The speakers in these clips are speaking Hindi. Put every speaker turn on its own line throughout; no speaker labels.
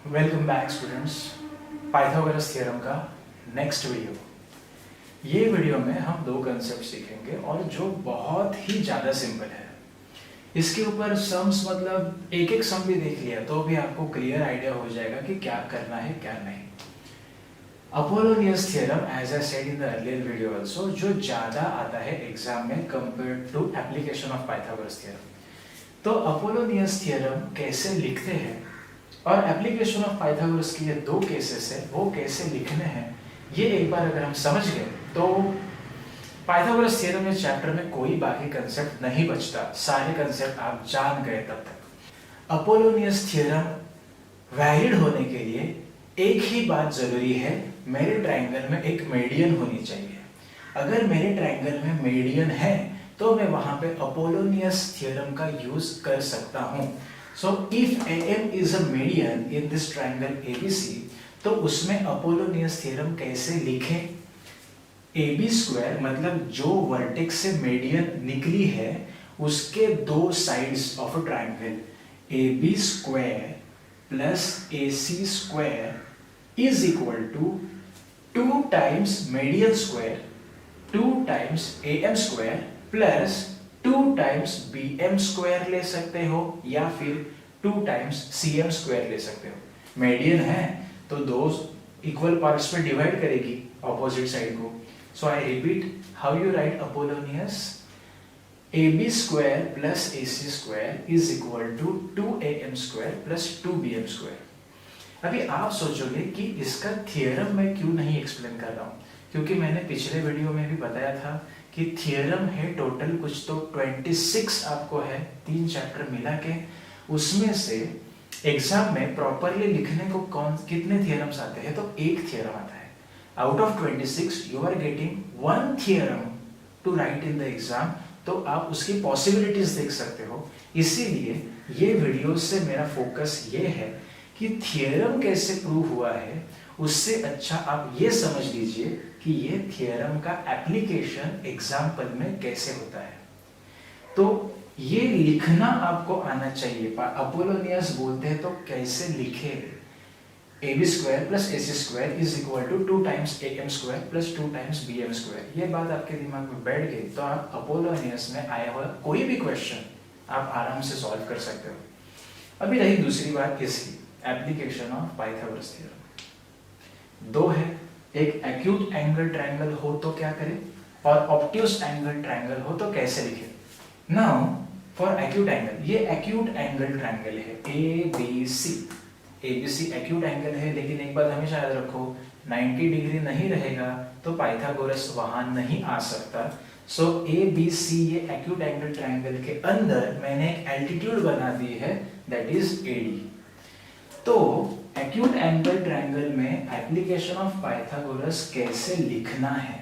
Welcome back students. Pythagoras theorem का नेक्स्ट वीडियो। ये वीडियो में हम दो कंसेप्ट सीखेंगे और जो बहुत ही ज़्यादा सिंपल है। इसके ऊपर सम्स मतलब एक एक सम भी देख लिया तो भी आपको क्लियर आइडिया हो जाएगा कि क्या करना है क्या नहीं। Apollonius theorem as I said in the earlier video also, जो ज़्यादा आता है एग्जाम में compare to application of Pythagoras theorem. तो अपोलोनियस थ्योरम कैसे लिखते हैं और एप्लीकेशन ऑफ पाइथागोरस के ये दो केसेस है, वो कैसे लिखने हैं, ये एक बार अगर हम समझ गए तो पाइथागोरस थ्योरम के चैप्टर में कोई बाकी कंसेप्ट नहीं बचता। सारे कंसेप्ट आप जान गए तब तक। अपोलोनियस थ्योरम वैलिड होने के लिए एक ही बात जरूरी है, मेरे ट्रायंगल में एक मेडियन होनी चाहिए। अगर मेरे ट्रायंगल में मेडियन है तो मैं वहां पे अपोलोनियस थ्योरम का यूज कर सकता हूं। So if AM is a median in this triangle ABC, तो उसमें अपोलोनियस थ्योरम कैसे लिखें? AB स्क्वायर मतलब जो वर्टेक्स से मेडियन निकली है उसके दो sides of a triangle AB square plus AC square is equal to 2 times median square 2 times AM square plus 2 times bm square ले सकते हो या फिर 2 टाइम्स cm स्क्वायर ले सकते हो। मेडियन है तो दो इक्वल पार्ट्स में डिवाइड करेगी ऑपोजिट साइड को। So I repeat how you write Apollonius ab square plus ac square is equal to 2am square plus 2bm square. अभी आप सोचोगे कि इसका थ्योरम मैं क्यों नहीं एक्सप्लेन कर रहा हूँ, क्योंकि मैंने पिछले वीडियो में भी बताया था कि थ्योरम है टोटल कुछ तो 26 आपको है, 3 चैप्टर मिला के। उसमें से एग्जाम में प्रॉपरली लिखने को कितने थ्योरम्स आते हैं, तो एक थ्योरम आता है। Out of 26 you are getting 1 theorem to write in the exam, तो आप उसकी पॉसिबिलिटीज देख सकते हो। इसीलिए ये वीडियो से मेरा फोकस ये है कि थ्योरम कैसे प्रूव हुआ है, उससे अच्छा आप ये समझ लीजिए कि ये थ्योरम का एप्लीकेशन एग्जाम्पल में कैसे होता है। तो ये लिखना आपको आना चाहिए। अपोलोनियस बोलते हैं तो कैसे लिखे? ab square plus ac square is equal to 2 times am square plus 2 times bm square. ये बात आपके दिमाग में बैठ गई तो आप अपोलोनियस में आया हुआ कोई भी क्वेश्चन आप आराम से सॉल्व कर सकते हो। अभी रही दूसरी बात इसकी, एप्लीकेशन ऑफ पाइथागोरस थ्योरम। दो है, एक एक्यूट एंगल ट्रायंगल हो तो क्या करें और ऑब्ट्यूज एंगल ट्रायंगल हो तो कैसे लिखें। नाउ फॉर एक्यूट एंगल, ये एक्यूट एंगल ट्रायंगल है ABC। ABC एक्यूट एंगल है, लेकिन एक बात हमेशा याद रखो, 90 डिग्री नहीं रहेगा तो पाइथागोरस वहां नहीं आ सकता। सो ABC ये एक्यूट एंगल ट्रायंगल के अंदर मैंने एक एल्टीट्यूड बना दी है, दैट इज AD। तो एक्यूट एंगल ट्रायंगल में एप्लीकेशन ऑफ पाइथागोरस कैसे लिखना है,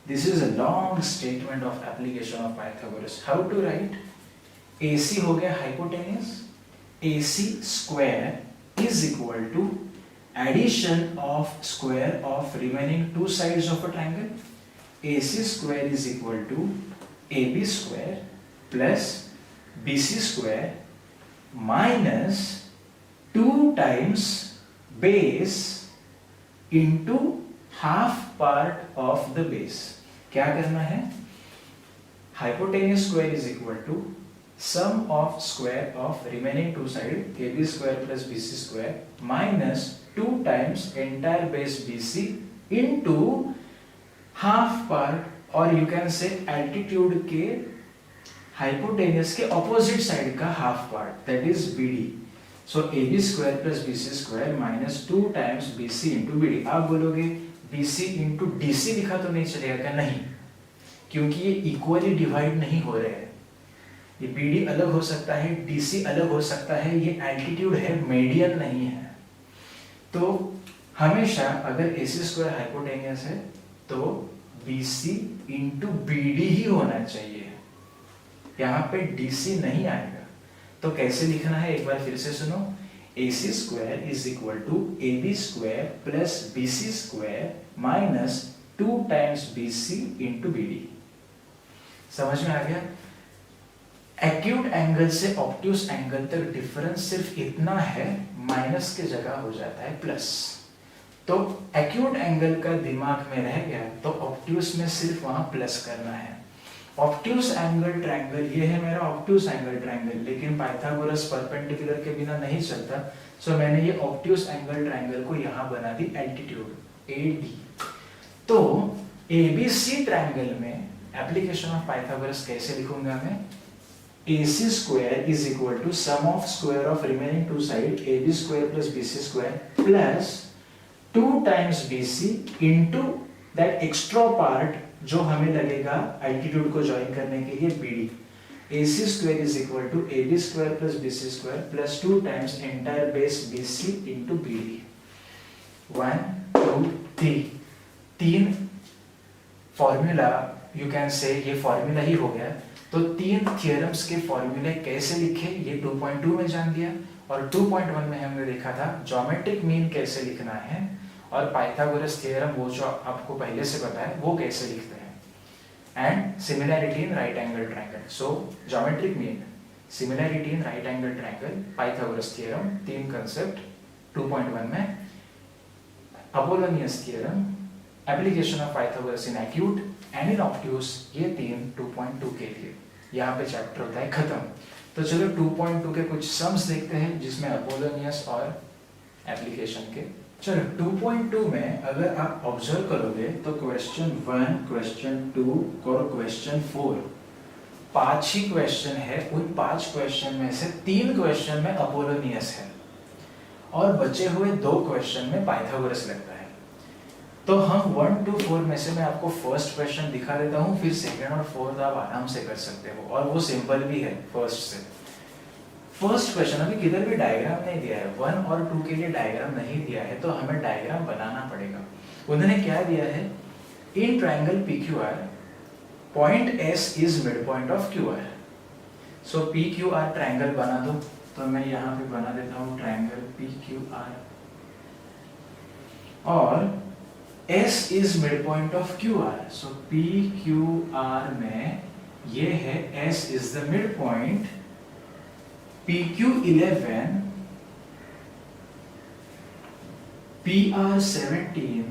this is a long statement of application of Pythagoras. How to write? AC हो गया hypotenuse, AC square is equal to addition of square of remaining 2 sides of a triangle. AC square is equal to AB square plus BC square minus 2 times base into half part of the base। क्या करना है? hypotenuse square is equal to sum of square of remaining 2 side AB square plus BC square minus 2 times entire base BC into half part, और you can say altitude के hypotenuse के opposite side का half part, that is BD। So AB square plus BC square minus 2 times BC into BD। आप बोलोगे BC into DC लिखा तो नहीं चलेगा क्या? नहीं, क्योंकि ये इक्वली डिवाइड नहीं हो रहे हैं। ये BD अलग हो सकता है, DC अलग हो सकता है, ये एल्टीट्यूड है, मेडियन नहीं है। तो हमेशा अगर AC स्क्वायर हाइपोटेनियस है तो BC into BD ही होना चाहिए, यहाँ पे DC नहीं आएगा। तो कैसे लिखना है एक बार फिर से सुनो, AC square is equal to AB square plus BC square minus 2 times BC into BD। समझ में आ गया? एक्यूट एंगल से ऑब्ट्यूस एंगल तक डिफरेंस सिर्फ इतना है, माइनस की जगह हो जाता है प्लस। तो एक्यूट एंगल का दिमाग में रह गया, तो ऑब्ट्यूस में सिर्फ वहां प्लस करना है। ऑब्ट्यूस एंगल ट्रायंगल, ये है मेरा ऑब्ट्यूस एंगल ट्रायंगल, लेकिन पाइथागोरस परपेंडिकुलर के बिना नहीं चलता, सो मैंने ये ऑब्ट्यूस एंगल ट्रायंगल को यहाँ बना दी एल्टीट्यूड एडी। तो एबीसी ट्रायंगल में एप्लीकेशन ऑफ पाइथागोरस कैसे लिखूंगा मैं? AC square is equal to sum of square of remaining two sides AB square plus BC square plus 2 times BC into that extra part जो हमें लगेगा altitude को join करने के लिए BD। AC square is equal to AB square plus BC square plus 2 times entire base BC into BD। 1 2 3 तीन फॉर्मूला, यू कैन से ये फॉर्मूला ही हो गया। तो तीन थियरम्स के फॉर्मूले कैसे लिखे ये 2.2 में जान दिया, और 2.1 में हमने देखा था ज्योमेट्रिक मीन कैसे लिखना है, और पाइथागोरस थ्योरम वो जो आपको पहले से पता है वो कैसे लिखते हैं, and similarity in right angle triangle. So geometric mean, similarity in right angle triangle, Pythagoras theorem, तीन कंसेप्ट 2.1 में। Apollonius theorem, application of Pythagoras in acute and in obtuse, ये तीन 2.2 के लिए। यहाँ पे चैप्टर होता है खत्म। तो चलो 2.2 के कुछ सम्स देखते हैं जिसमें अपोलोनियस और एप्लीकेशन के। चलो 2.2 में अगर आप ऑब्जर्व करोगे तो क्वेश्चन 1, क्वेश्चन 2 और क्वेश्चन 4, 5 ही क्वेश्चन है। उन 5 क्वेश्चन में से 3 क्वेश्चन में अपोलोनियस है और बचे हुए 2 क्वेश्चन में पाइथागोरस लगता है। तो हम 1 to 4 में से मैं आपको फर्स्ट क्वेश्चन दिखा देता हूँ, फिर सेकंड और फोर्थ आप आराम से कर सकते हो, और वो सिंपल भी है फर्स्ट से। फर्स्ट क्वेश्चन, अभी किधर भी डायग्राम नहीं दिया है, 1 और 2 के लिए डायग्राम नहीं दिया है, तो हमें डायग्राम बनाना पड़ेगा। उन्होंने क्या दिया है, in triangle PQR point S is mid point of QR। So PQR triangle बना दो, तो मैं यहाँ पे बना देता हूँ ट्रायंगल PQR, और S is midpoint of QR, so PQR में ये है S is the midpoint, PQ11, PR17,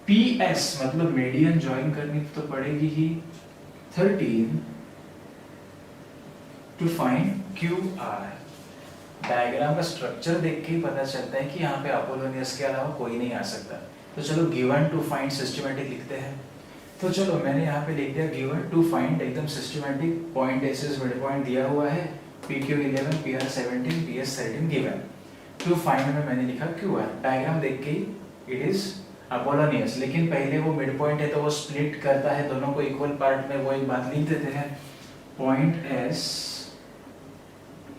PS मतलब मीडियन ज्वाइन करनी तो पड़ेगी ही 13 टू फाइंड QR। डायग्राम का स्ट्रक्चर देख के ही पता चलता है कि यहाँ पे अपोलोनियस के अलावा कोई नहीं आ सकता। तो चलो गिवन टू फाइंड सिस्टमैटिक लिखते हैं। तो चलो मैंने यहाँ पे लिख दिया गिवन टू फाइंड, एकदम systematic. Point S is mid point दिया हुआ है, PQ11, PR17, PS13 given. To find में मैंने लिखा QR। डायग्राम देख के इट इज अपोलोनियस, लेकिन पहले वो मिड पॉइंट है तो वो स्प्लिट करता है दोनों को इक्वल पार्ट में, वो एक बात लिख देते हैं। Point S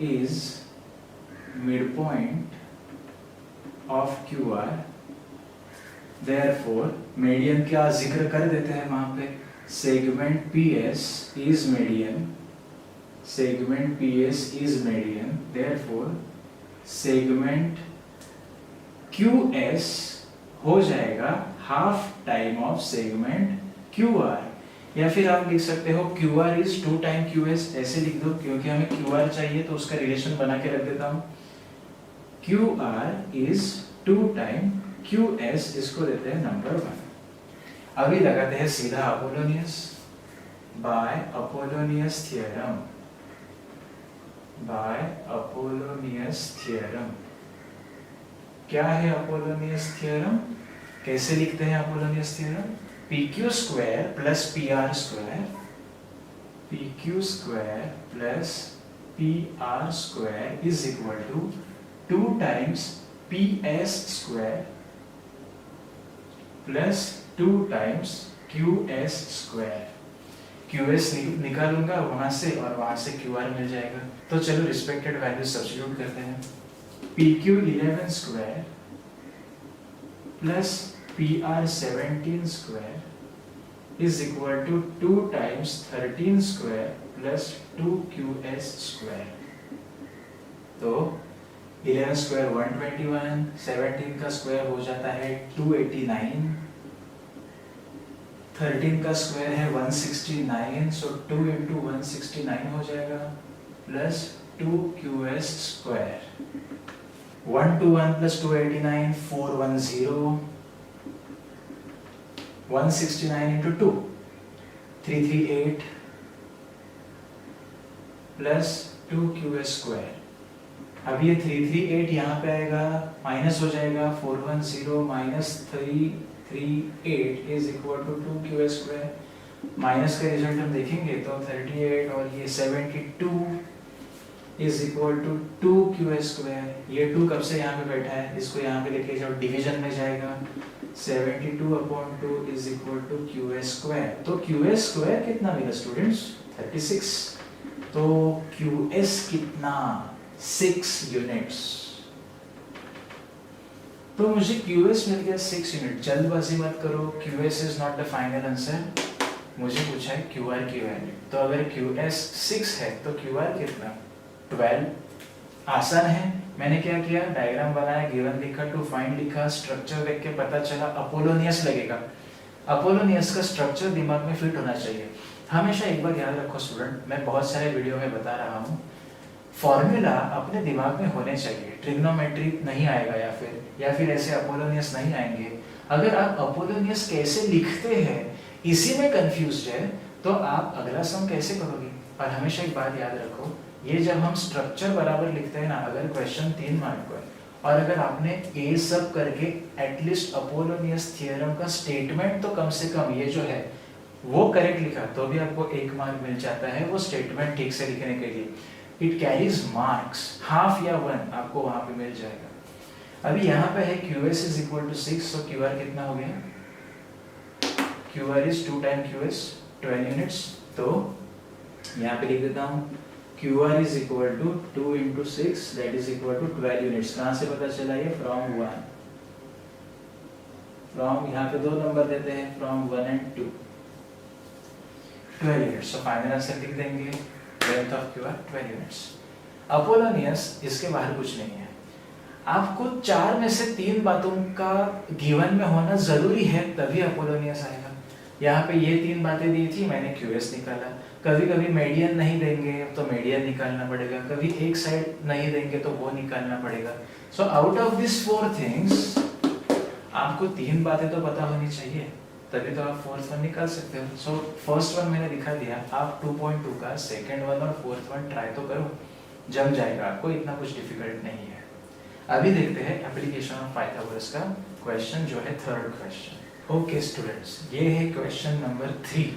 is midpoint of QR, therefore median क्या जिक्र कर देते हैं वहां पे, segment PS is median, segment PS is median, therefore segment QS हो जाएगा half time of segment QR, या फिर आप लिख सकते हो QR is 2 time QS, ऐसे लिख दो क्योंकि हमें QR चाहिए तो उसका रिलेशन बना के रख देता हूँ। QR is 2 time QS, इसको देते हैं नंबर 1। अभी लगाते हैं सीधा Apollonius. By Apollonius theorem, by Apollonius theorem. क्या है अपोलोनियस थ्योरम, कैसे लिखते हैं Apollonius theorem? PQ square plus PR square, PQ square plus PR square is equal to 2 times PS square plus 2 times QS square। QS निकालूंगा वहां से और वहां से QR मिल जाएगा। तो चलो रिस्पेक्टेड वैल्यू सब्स्टिट्यूट करते हैं। PQ11 square plus PR17 square is equal to 2 times 13 square plus 2QS square। तो 11 स्क्वायर 121, 17 का स्क्वायर हो जाता है 289, 13 का स्क्वायर है 169, सो 2 इंटू 169 हो जाएगा plus 2qs square, 1 to 1 plus 289, 410, 169 into 2, 338 plus 2qs square. अब ये 338 यहाँ पे आएगा, माइनस हो जाएगा, 410 minus 338 is equal to 2qs square. Minus का रिजल्ट हम देखेंगे तो 38 और ये 72 is equal to 2qs square. ये 2 कब से यहाँ पे बैठा है, इसको यहाँ पे लेके जाओ, डिवीजन में जाएगा, 72/2 is equal to qs square. तो qs स्क्वायर कितना मिला स्टूडेंट्स, 36। तो qs कितना, 6 यूनिट्स। तो मुझे qs मिल गया 6 यूनिट। जल्दबाजी मत करो, qs is not the final answer. मुझे पूछा है qr की वैल्यू, तो अगर qs 6 है तो qr कितना, 12। आसान है। मैंने क्या किया, डायग्राम बनाया, गिवन लिखा, टू फाइंड लिखा, स्ट्रक्चर देख के पता चला अपोलोनियस लगेगा। अपोलोनियस का स्ट्रक्चर दिमाग में फिट होना चाहिए। हमेशा एक बार याद रखो स्टूडेंट, मैं बहुत सारे वीडियो में बता रहा हूँ, फॉर्मूला अपने दिमाग में होने चाहिए। ट्रिग्नोमेट्री नहीं आएगा या फिर ऐसे अपोलोनियस नहीं आएंगे। अगर आप अपोलोनियस कैसे लिखते हैं इसी में कंफ्यूज है तो आप अगला सम कैसे करोगे। और हमेशा एक बात याद रखो, ये जब हम स्ट्रक्चर बराबर लिखते हैं ना, अगर क्वेश्चन 3 मार्क का है और अगर आपने ये सब करके एटलीस्ट अपोलोनियस थ्योरम का स्टेटमेंट तो कम से कम ये जो है वो करेक्ट लिखा, तो भी आपको 1 मार्क मिल जाता है वो स्टेटमेंट ठीक से लिखने के लिए। इट कैरीज मार्क्स, हाफ या 1 आपको वहां पे मिल जाएगा। अभी यहाँ पे है qs is equal to 6, so qr कितना हो गया, qr is 2 time qs 12 units. तो यहाँ पे लिख देता हूँ qr is equal to 2 into 6 that is equal to 12 units. कहाँ से पता चला ये, फ्रॉम 1, फ्रॉम यहाँ पे 2 नंबर देते हैं, from 1 and 2, 12 units. So final answer लिख देंगे, length of qr 12 units. Apollonius इसके बाहर कुछ नहीं है। आपको 4 में से 3 बातों का गिवन में होना जरूरी है तभी अपोलोनियस आएगा। यहाँ पे ये 3 बातें दी थी, मैंने qs निकाला। कभी कभी मीडियन नहीं देंगे तो मीडियन निकालना पड़ेगा, कभी एक साइड नहीं देंगे तो वो निकालना पड़ेगा। So out of this 4 things आपको 3 बातें तो पता होनी चाहिए, तभी तो आप 4th वन निकाल सकते हो। सो फर्स्ट वन मैंने दिखा दिया, आप 2.2 का सेकंड वन और 4th वन ट्राई तो करो, जम जाएगा आपको, इतना कुछ डिफिकल्ट नहीं है। अभी देखते हैं एप्लीकेशन ऑफ पाइथागोरस का क्वेश्चन जो है 3rd क्वेश्चन। ओके स्टूडेंट्स, ये है क्वेश्चन नंबर 3।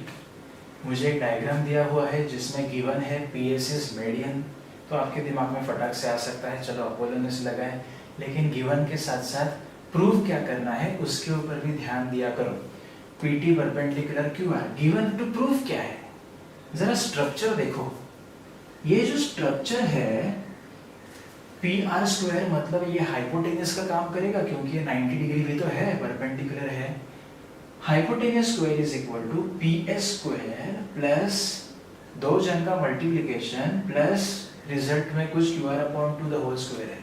मुझे एक डायग्राम दिया हुआ है जिसमें गिवन है PS इज मीडियन, तो आपके दिमाग में फटाक से आ सकता है चलो अपोलोनियस लगाएं, लेकिन गिवन के साथ साथ प्रूव क्या करना है उसके ऊपर भी ध्यान दिया करो। PT perpendicular QR, given to prove क्या है, जरा स्ट्रक्चर देखो। ये जो स्ट्रक्चर है PR स्क्वायर, मतलब ये हाइपोटेनस का काम करेगा क्योंकि ये 90 डिग्री भी तो है, परपेंडिकुलर है। Hypotenuse square is equal to PS square plus 2 जन का मल्टीप्लिकेशन प्लस रिजल्ट में कुछ QR/2 द होल स्क्वायर है।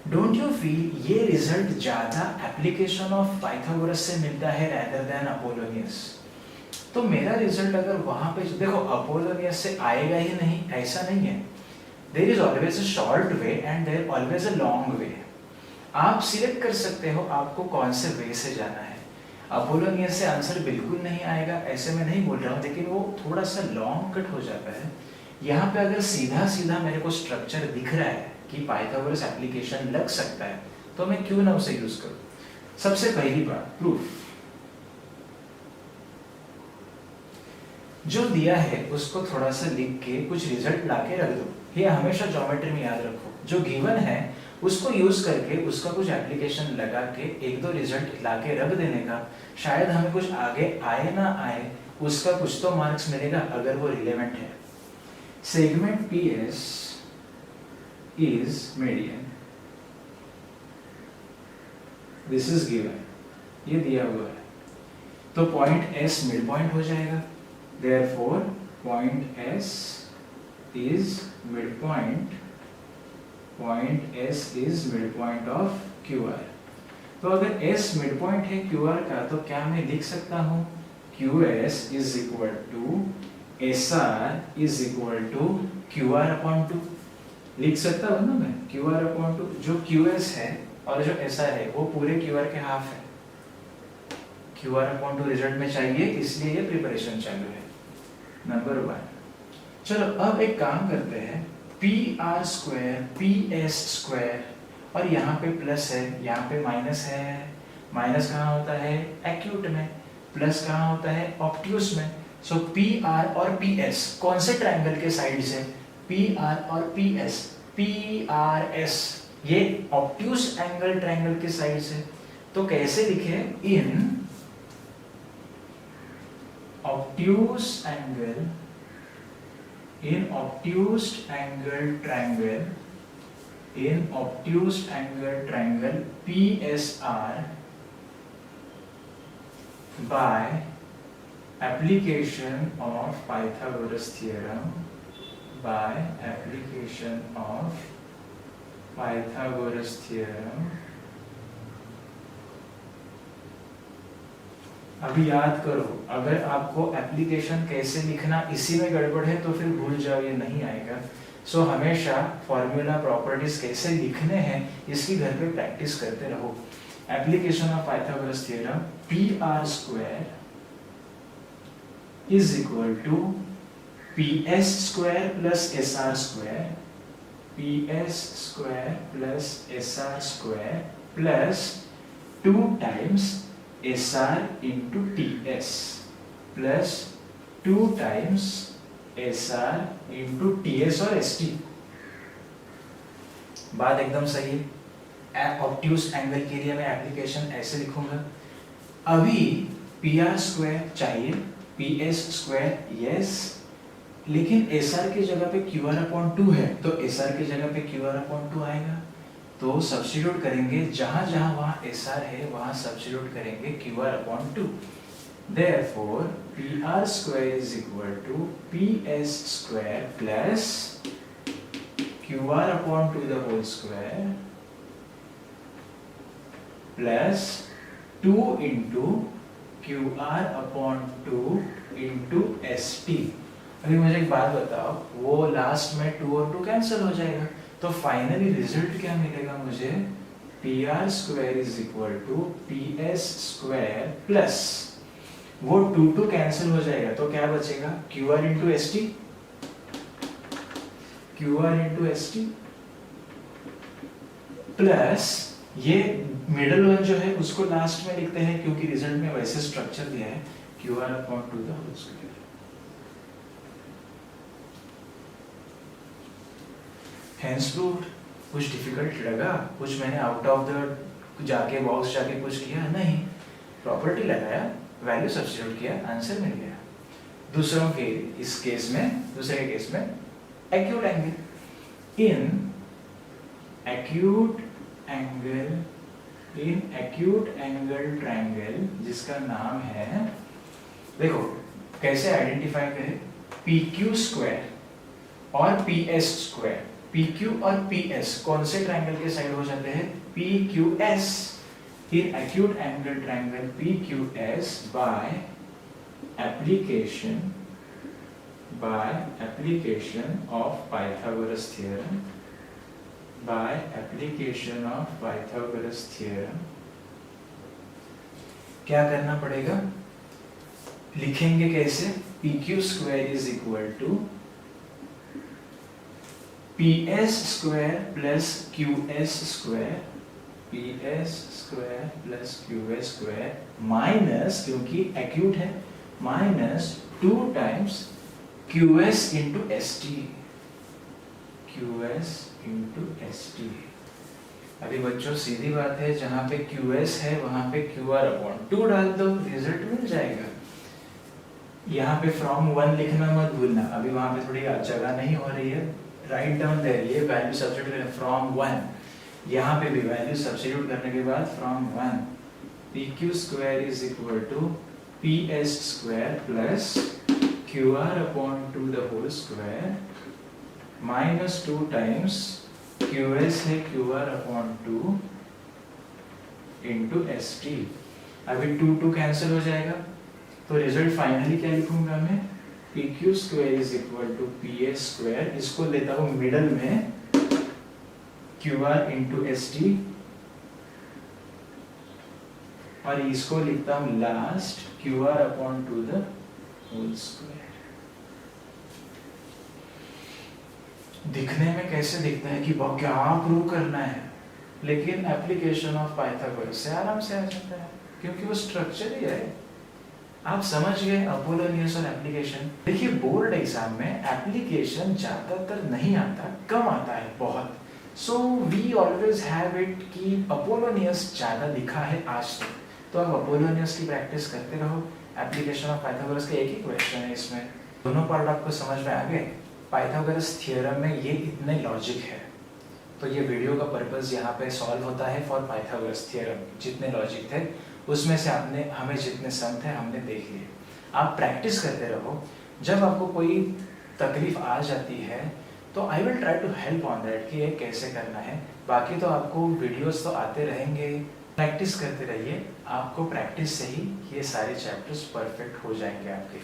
डोंट यू फील ये रिजल्ट ज्यादा एप्लीकेशन ऑफ पाइथागोरस से मिलता है rather than अपोलोनियस। तो मेरा रिजल्ट अगर वहां पे देखो अपोलोनियस से आएगा ही नहीं ऐसा नहीं है, there is always a short way and there always a long way. आप सिलेक्ट कर सकते हो आपको कौन से वे से जाना है। अपोलोनियस से आंसर बिल्कुल नहीं आएगा ऐसे मैं नहीं बोल रहा हूँ, लेकिन वो थोड़ा सा लॉन्ग कट हो जाता है। यहाँ पे अगर सीधा सीधा मेरे को स्ट्रक्चर दिख रहा है कि पाइथागोरस एप्लीकेशन लग सकता है तो मैं क्यों ना उसे यूज करूं। सबसे पहली बात प्रूफ, जो दिया है उसको थोड़ा सा लिख के कुछ रिजल्ट लाके रख दो। ये हमेशा ज्योमेट्री में याद रखो, जो गिवन है उसको यूज करके उसका कुछ एप्लीकेशन लगा के 1-2 रिजल्ट लाके रख देने का, शायद हमें कुछ आगे आए ना आए उसका कुछ तो मार्क्स मिलेगा अगर वो रिलेवेंट है। Segment PS is median, this is given, ये दिया हुआ है, तो पॉइंट S मिड पॉइंट हो जाएगा, therefore point S is midpoint, point S is midpoint of QR। तो अगर S मिड पॉइंट है QR का तो क्या मैं लिख सकता हूँ QS is equal to SR is equal to QR upon 2। लिख सकता हूँ ना मैं QR अपॉन 2। जो QS है और जो SR है वो पूरे QR के हाफ है। QR अपॉन 2 रिजल्ट में चाहिए, इसलिए ये प्रिपरेशन चालू है। नंबर 1। चलो अब एक काम करते हैं, PR स्क्वायर PS स्क्वायर, और यहाँ पे प्लस है, यहाँ पे माइनस है। माइनस कहाँ होता है? एक्यूट में। प्लस कहाँ होता है? ऑब्ट्यूस में। सो PR और PS कौन से ट्रायंगल के साइड से? PR और PS। PRS ये ऑब्ट्यूस एंगल ट्रायंगल के साइड से। तो कैसे लिखे? In obtuse angle, in obtuse angle triangle, in obtuse angle triangle PSR by application of Pythagoras theorem, by application of Pythagoras theorem। अभी याद करो, अगर आपको एप्लीकेशन कैसे लिखना इसी में गड़बड़ है तो फिर भूल जाओ, ये नहीं आएगा। सो हमेशा फॉर्मूला प्रॉपर्टीज कैसे लिखने हैं इसकी घर पे प्रैक्टिस करते रहो। Application of Pythagoras theorem, PR square is equal to PS square plus SR square, PS square plus SR square plus 2 times SR into TS plus 2 times SR into TS और ST। बात एकदम सही है। ऑब्ट्यूस एंगल के लिए मैं एप्लीकेशन ऐसे लिखूंगा। अभी PR स्क्वायर चाहिए, PS स्क्वायर यस, लेकिन SR की जगह पे QR अपॉन 2 है तो SR की जगह पे QR अपॉन 2 आएगा। तो सब्स्टिट्यूट करेंगे, जहां जहां वहां SR है वहां सब्स्टिट्यूट करेंगे QR upon 2। Therefore PR square is equal to PS square plus QR upon 2 the whole square plus 2 into QR upon 2 into ST। अभी मुझे एक बात बताओ, वो लास्ट में 2 और 2 कैंसिल हो जाएगा, तो फाइनली रिजल्ट क्या मिलेगा मुझे? PR square is equal to PS square plus वो 2 कैंसिल हो जाएगा तो क्या बचेगा? QR into ST, QR into ST plus ये मिडल वन जो है उसको लास्ट में लिखते हैं क्योंकि रिजल्ट में वैसे स्ट्रक्चर दिया है, QR upon 2 the whole square. Hence proved। कुछ डिफिकल्ट लगा? कुछ मैंने आउट ऑफ द जाके बॉक्स जाके कुछ किया नहीं, प्रॉपर्टी लगाया, वैल्यू सब्स्टिट्यूट किया, आंसर मिल गया। दूसरों के इस केस में, दूसरे केस में acute angle, in acute angle triangle जिसका नाम है, देखो कैसे आइडेंटिफाई करें, PQ स्क्वायर और PS स्क्वायर। PQ और PS कौन से ट्रायंगल के साइड हो जाते हैं? PQS। In acute angle triangle PQS by application of Pythagoras theorem, by application of Pythagoras theorem क्या करना पड़ेगा? लिखेंगे कैसे? PQ square is equal to PS square plus QS square, PS square plus QS square minus, क्योंकि एक्यूट है, minus 2 times QS into ST, QS into ST। अभी बच्चों सीधी बात है, जहां पे QS है वहां पे QR अपॉन 2 डाल दो, रिजल्ट मिल जाएगा। यहाँ पे फ्रॉम 1 लिखना मत भूलना, अभी वहां पे थोड़ी जगह नहीं हो रही है, राइट डाउन देयर, ये वैल्यू सब्स्टिट्यूट करें फ्रॉम 1, यहाँ पे भी वैल्यू सब्स्टिट्यूट करने के बाद from 1, PQ square is equal to PS square plus QR upon 2 the whole square minus 2 times QS है QR अपॉन 2 इंटू ST। अभी 2 कैंसिल हो जाएगा, तो रिजल्ट फाइनली क्या लिखूंगा मैं, P Q square is equal to P A square, इसको लेता हूं मिडल में Q R into S T, और इसको लिखता हूं last Q R upon two the whole square. दिखने में कैसे दिखता है कि क्या प्रूव करना है, लेकिन एप्लीकेशन ऑफ पाइथागोरस से आराम से आ जाता है, क्योंकि वो स्ट्रक्चर ही है। आप समझ गए अपोलोनियस और एप्लीकेशन। देखिए बोर्ड एग्जाम में एप्लीकेशन ज्यादातर नहीं आता, कम आता है बहुत। So we always have it कि अपोलोनियस ज्यादा दिखा है आज तक, तो आप अपोलोनियस की प्रैक्टिस करते रहो। एप्लीकेशन ऑफ पाइथागोरस का एक ही क्वेश्चन है, इसमें दोनों पार्ट आपको समझ में आ गए। पाइथागोरस थ्योरम में ये इतने लॉजिक है, तो ये वीडियो का पर्पस यहाँ पे सॉल्व होता है फॉर पाइथागोरस थ्योरम। जितने लॉजिक थे उसमें से आपने हमें जितने सम थे हमने देख लिए। आप प्रैक्टिस करते रहो, जब आपको कोई तकलीफ आ जाती है तो I will try to help on that कि ये कैसे करना है। बाकी तो आपको वीडियोस तो आते रहेंगे, प्रैक्टिस करते रहिए। आपको प्रैक्टिस से ही ये सारे चैप्टर्स परफेक्ट हो जाएंगे आपके।